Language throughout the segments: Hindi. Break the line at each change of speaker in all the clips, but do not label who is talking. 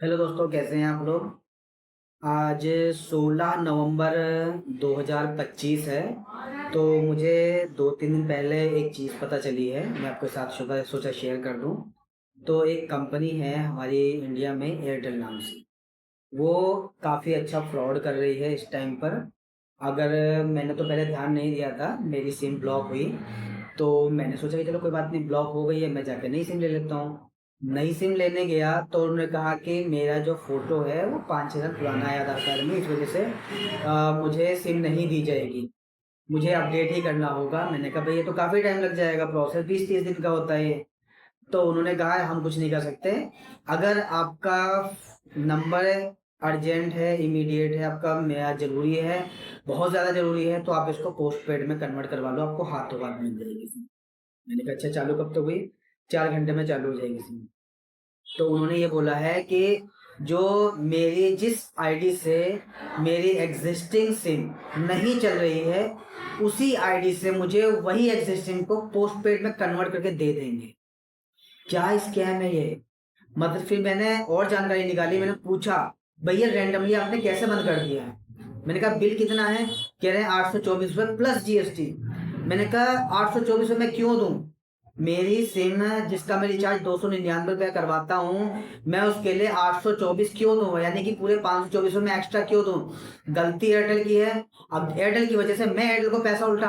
हेलो दोस्तों, कैसे हैं आप लोग। आज 16 नवंबर 2025 है। तो मुझे 2-3 दिन पहले एक चीज़ पता चली है, मैं आपके साथ सोचा शेयर कर दूं। तो एक कंपनी है हमारी इंडिया में, एयरटेल नाम से। वो काफ़ी अच्छा फ्रॉड कर रही है इस टाइम पर। अगर मैंने तो पहले ध्यान नहीं दिया था, मेरी सिम ब्लॉक हुई तो मैंने सोचा कि चलो कोई बात नहीं, ब्लॉक हो गई है, मैं जाके नई सिम ले लेता हूँ। नई सिम लेने गया तो उन्होंने कहा कि मेरा जो फ़ोटो है वो 5-6 साल पुराना है आधार कार्ड में, इस वजह से मुझे सिम नहीं दी जाएगी, मुझे अपडेट ही करना होगा। मैंने कहा भाई ये तो काफ़ी टाइम लग जाएगा, प्रोसेस 20-30 दिन का होता है ये। तो उन्होंने कहा हम कुछ नहीं कर सकते। अगर आपका नंबर अर्जेंट है, इमीडिएट है, आपका मेरा ज़रूरी है, बहुत ज़्यादा ज़रूरी है, तो आप इसको पोस्ट पेड में कन्वर्ट करवा लो, आपको हाथों हाथ मिल जाएगी सिम। मैंने कहा अच्छा, चालू कब तक हुई? 4 घंटे में चालू हो जाएगी सिम। तो उन्होंने ये बोला है कि जो मेरी जिस आईडी से मेरी एग्जिस्टिंग सिम नहीं चल रही है, उसी आईडी से मुझे वही एग्जिस्टिंग को पोस्ट पेड में कन्वर्ट करके दे देंगे। क्या स्कैम है ये। मतलब फिर मैंने और जानकारी निकाली, मैंने पूछा भैया रैंडमली आपने कैसे बंद कर दिया है। मैंने कहा बिल कितना है? कह रहे हैं 824 रुपये प्लस जीएसटी। मैंने कहा 824 रुपये मैं क्यों दूं? मेरी सिम जिसका मैं रिचार्ज 299 रुपये करवाता हूँ, मैं उसके लिए 824 क्यों दूं? यानी कि पूरे 524 में एक्स्ट्रा क्यों दूं? गलती एयरटेल की है। अब एयरटेल की वजह से मैं एयरटेल को पैसा उल्टा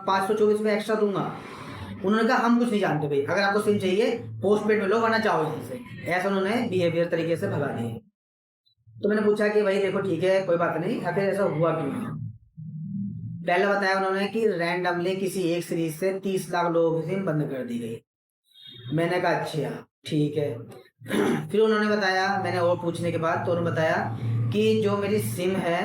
524 एक्स्ट्रा दूंगा। उन्होंने कहा हम कुछ नहीं जानते भाई, अगर आपको सिम चाहिए पोस्ट पेड में लो, वरना जाओ यहाँ से। ऐसा उन्होंने बिहेवियर तरीके से भगा दिए। तो मैंने पूछा कि भाई देखो ठीक है, कोई बात नहीं, आखिर ऐसा हुआ क्यों है। पहले बताया उन्होंने कि रैंडमली किसी एक सीरीज से 30 लाख लोगों की सिम बंद कर दी गई। मैंने कहा अच्छा ठीक है। फिर उन्होंने बताया, मैंने और पूछने के बाद तो उन्होंने बताया कि जो मेरी सिम है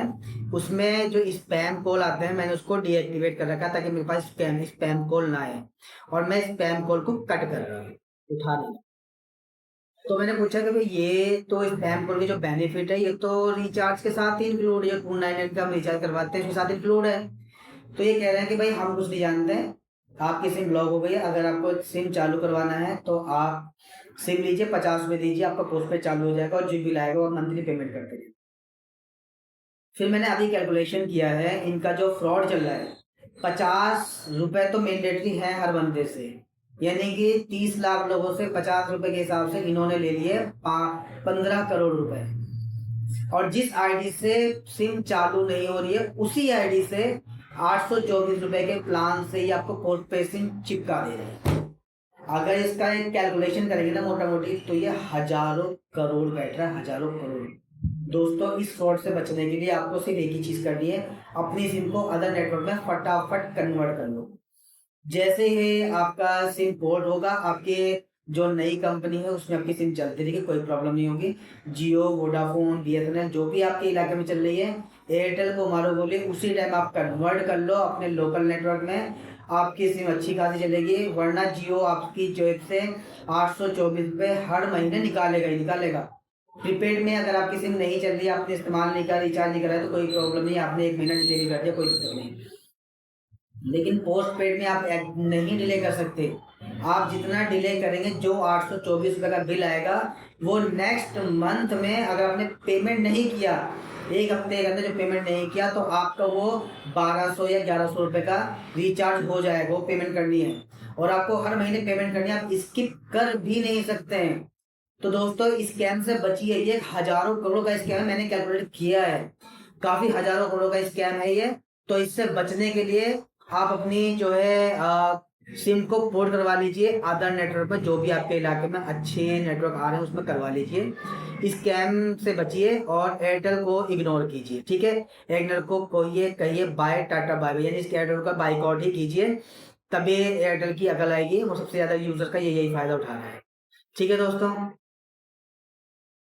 उसमें जो स्पैम कॉल आते हैं, मैंने उसको डीएक्टिवेट कर रखा ताकि मेरे पास स्पैम कॉल ना आए। और मैं स्पैम कॉल को कट कर रहा हूँ, उठा नहीं। तो मैंने पूछा कि भाई ये तो स्पैम कॉल के जो बेनिफिट है, ये तो रिचार्ज के साथ ही इंक्लूड है, 299 का हम रिचार्ज करवाते हैं उसके साथ इंक्लूड है। तो ये कह रहे हैं कि भाई हम कुछ नहीं जानते हैं, आपकी सिम ब्लॉक हो गई है, अगर आपको सिम चालू करवाना है तो आप सिम लीजिए, 50 रुपये दीजिए, आपका पोस्ट पेड चालू हो जाएगा और जो बिल आएगा वो मंथली पेमेंट करते रहिए। फिर मैंने अभी कैलकुलेशन किया है, इनका जो फ्रॉड चल रहा है, 50 रुपये तो मैंडेटरी है हर बंदे से। यानी कि 30 लाख लोगों से 50 रुपए के हिसाब से इन्होंने ले लिए 15 करोड़ रुपए। और जिस आईडी से सिम चालू नहीं हो रही है, उसी आईडी से 824 रुपए के प्लान से ही आपको पोस्ट पे सिम चिपका दे रहे हैं। अगर इसका एक कैलकुलेशन करेंगे ना मोटा मोटी, तो ये हजारों करोड़ बैठ रहा है, हजारों करोड़। दोस्तों, इस फ्रॉड से बचने के लिए आपको सिर्फ एक ही चीज करनी है, अपनी सिम को अदर नेटवर्क में फटाफट कन्वर्ट कर लो। जैसे ही आपका सिम पोर्ट होगा, आपके जो नई कंपनी है उसमें आपकी सिम चलती रहेगी, कोई प्रॉब्लम नहीं होगी। जियो, वोडाफोन, बीएसएनएल जो भी आपके इलाके में चल रही है, एयरटेल को मारो बोले उसी टाइम आप कन्वर्ट कर लो अपने लोकल नेटवर्क में, आपकी सिम अच्छी खासी चलेगी। वरना जियो आपकी जेब से 824 रुपये हर महीने निकालेगा ही निकालेगा। प्रीपेड में अगर आपकी सिम नहीं चल रही, आपने इस्तेमाल नहीं करा, रिचार्ज नहीं करा, तो कोई प्रॉब्लम नहीं, आपने 1 महीना डिलीवरी कर दिया, कोई दिक्कत नहीं। लेकिन पोस्ट पेड में आप नहीं डिले कर सकते। आप जितना डिले करेंगे, जो 824 रुपये का बिल आएगा, वो नेक्स्ट मंथ में अगर आपने पेमेंट नहीं किया, 1 हफ्ते के अंदर जो पेमेंट नहीं किया, तो आपका वो 1200 या 1100 रुपये का रिचार्ज हो जाएगा, वो पेमेंट करनी है। और आपको हर महीने पेमेंट करनी है, आप स्किप कर भी नहीं सकते हैं। तो दोस्तों, स्कैम से बचिए, ये हजारों करोड़ का स्कैम है, मैंने कैलकुलेट किया है, काफी हजारों करोड़ का स्कैम है ये। तो इससे बचने के लिए आप अपनी जो है सिम को पोर्ट करवा लीजिए अदर नेटवर्क पर, जो भी आपके इलाके में अच्छे नेटवर्क आ रहे हैं उसमें करवा लीजिए। स्कैम से बचिए और एयरटेल को इग्नोर कीजिए, ठीक है। एयरटेल को कहिए बाय टाटा बाय बाय, यानी इस एयरटेल का बाइकआउट ही कीजिए, तभी एयरटेल की अकल आएगी। वो सबसे ज्यादा यूजर का यही फायदा उठा रहा है, ठीक है दोस्तों।